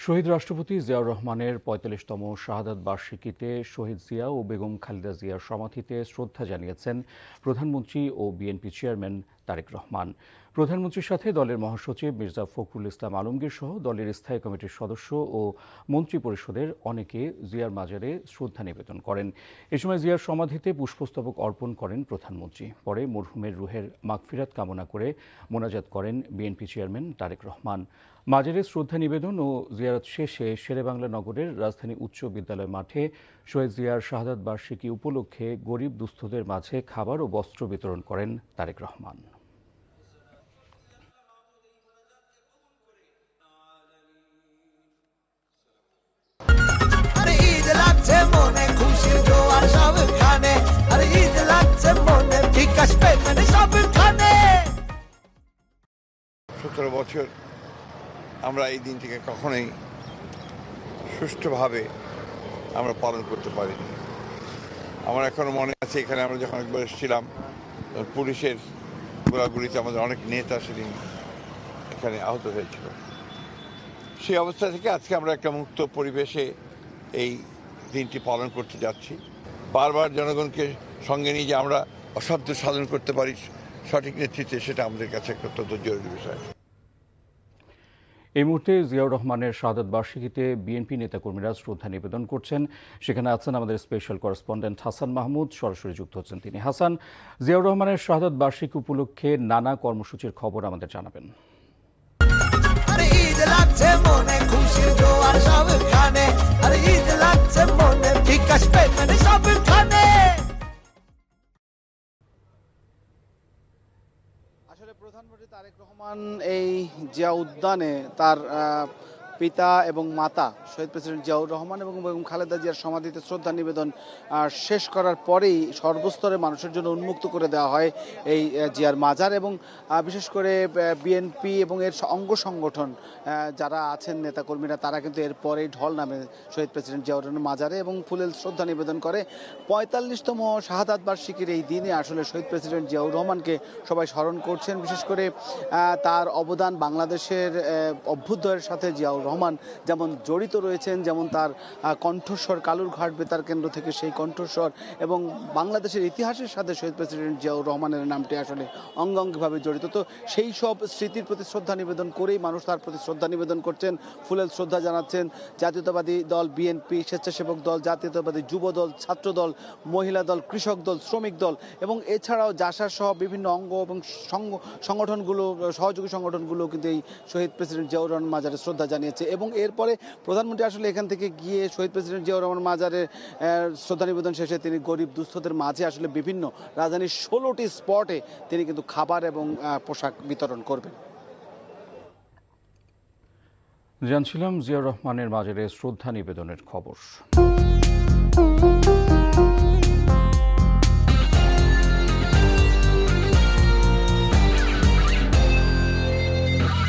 শহীদ রাষ্ট্রপতি জিয়াউর রহমানের ৪৫তম শাহাদাত বার্ষিকীতে শহীদ জিয়া ও বেগম খালেদা জিয়ার সমাধিতে শ্রদ্ধা জানিয়েছেন প্রধানমন্ত্রী ও বিএনপি চেয়ারম্যান তারেক রহমান। প্রধানমন্ত্রীর সাথে দলের মহাসচিব মির্জা ফখরুল ইসলাম আলমগীর সহ দলের স্থায়ী কমিটির সদস্য ও মন্ত্রিপরিষদের অনেকে জিয়ার মাজারে শ্রদ্ধা নিবেদন করেন। এ সময় জিয়ার সমাধিতে পুষ্পস্তবক অর্পণ করেন প্রধানমন্ত্রী। পরে মরহুমের রুহের মাগফিরাত কামনা করে মোনাজাত করেন বিএনপি চেয়ারম্যান তারেক রহমান। মাজারে শ্রদ্ধা নিবেদন ও জিয়ারত শেষে শেরেবাংলা নগরের রাজধানী উচ্চ বিদ্যালয় মাঠে শহীদ জিয়ার শাহাদাত বার্ষিকী উপলক্ষে গরিব দুস্থদের মাঝে খাবার ও বস্ত্র বিতরণ করেন তারেক রহমান। বছর আমরা এই দিনটিকে কখনোই সুষ্ঠুভাবে আমরা পালন করতে পারিনি। আমার এখনো মনে আছে, এখানে আমরা যখন একবার এসেছিলাম, পুলিশের গোলাগুলিতে আমাদের অনেক নেতা সেদিন এখানে আহত হয়েছিল। সেই অবস্থা থেকে আজকে আমরা একটা মুক্ত পরিবেশে এই দিনটি পালন করতে যাচ্ছি। বারবার জনগণকে সঙ্গে নিয়ে যে আমরা অসাধ্য সাধন করতে পারি সঠিক নেতৃত্বে, সেটা আমাদের কাছে একটা অত্যন্ত জরুরি বিষয়। এই মুহূর্তে জিয়াউর রহমানের শাহাদাত বার্ষিকীতে বিএনপি নেতাকর্মীরা শ্রদ্ধা নিবেদন করছেন। সেখানে আছেন আমাদের স্পেশাল করেসপন্ডেন্ট হাসান মাহমুদ, সরাসরি যুক্ত হচ্ছেন তিনি। হাসান, জিয়াউর রহমানের শাহাদাত বার্ষিকী উপলক্ষে নানা কর্মসূচির খবর আমাদের জানাবেন। আসলে প্রধানমন্ত্রী তারেক রহমান এই জিয়া উদ্যানে তার পিতা এবং মাতা শহীদ প্রেসিডেন্ট জিয়াউর রহমান এবং বেগম খালেদা জিয়ার সমাধিতে শ্রদ্ধা নিবেদন শেষ করার পরেই সর্বস্তরের মানুষের জন্য উন্মুক্ত করে দেওয়া হয় এই জিয়ার মাজার। এবং বিশেষ করে বিএনপি এবং এর অঙ্গ সংগঠন যারা আছেন নেতাকর্মীরা, তারা কিন্তু এর পরেই ঢল নামে শহীদ প্রেসিডেন্ট জিয়াউর রহমানের মাজারে এবং ফুলেল শ্রদ্ধা নিবেদন করে। ৪৫তম শাহাদাত বার্ষিকীর এই দিনে আসলে শহীদ প্রেসিডেন্ট জিয়াউর রহমানকে সবাই স্মরণ করছেন। বিশেষ করে তার অবদান বাংলাদেশের অভ্যুদয়ের সাথে জিয়াউর রহমান যেমন জড়িত রয়েছেন, যেমন তার কণ্ঠস্বর কালুরঘাট বেতার কেন্দ্র থেকে সেই কণ্ঠস্বর এবং বাংলাদেশের ইতিহাসের সাথে শহীদ প্রেসিডেন্ট জিয়াউর রহমানের নামটি আসলে অঙ্গাঙ্গিভাবে জড়িত। তো সেই সব স্মৃতির প্রতি শ্রদ্ধা নিবেদন করেই মানুষ তার প্রতি শ্রদ্ধা নিবেদন করছেন, ফুলেল শ্রদ্ধা জানাচ্ছেন। জাতীয়তাবাদী দল বিএনপি, স্বেচ্ছাসেবক দল, জাতীয়তাবাদী যুব দল, ছাত্র দল, মহিলা দল, কৃষক দল, শ্রমিক দল এবং এছাড়াও জাসার সহ বিভিন্ন অঙ্গ এবং সংগঠনগুলো, সহযোগী সংগঠনগুলো কিন্তু এই শহীদ প্রেসিডেন্ট জিয়াউর রহমান মাজারে শ্রদ্ধা জানিয়েছে। এবং এরপরে প্রধানমন্ত্রী আসলে এখান থেকে গিয়ে শহীদ প্রেসিডেন্ট জিয়াউর রহমান মাজারে শ্রদ্ধা নিবেদন শেষে তিনি গরিব দুস্থদের মাঝে আসলে বিভিন্ন রাজধানীর 16টি স্পটে তিনি কিন্তু খাবার এবং পোশাক বিতরণ করবেন। জানছিলাম জিয়াউর রহমানের মাজারে শ্রদ্ধা নিবেদনের খবর।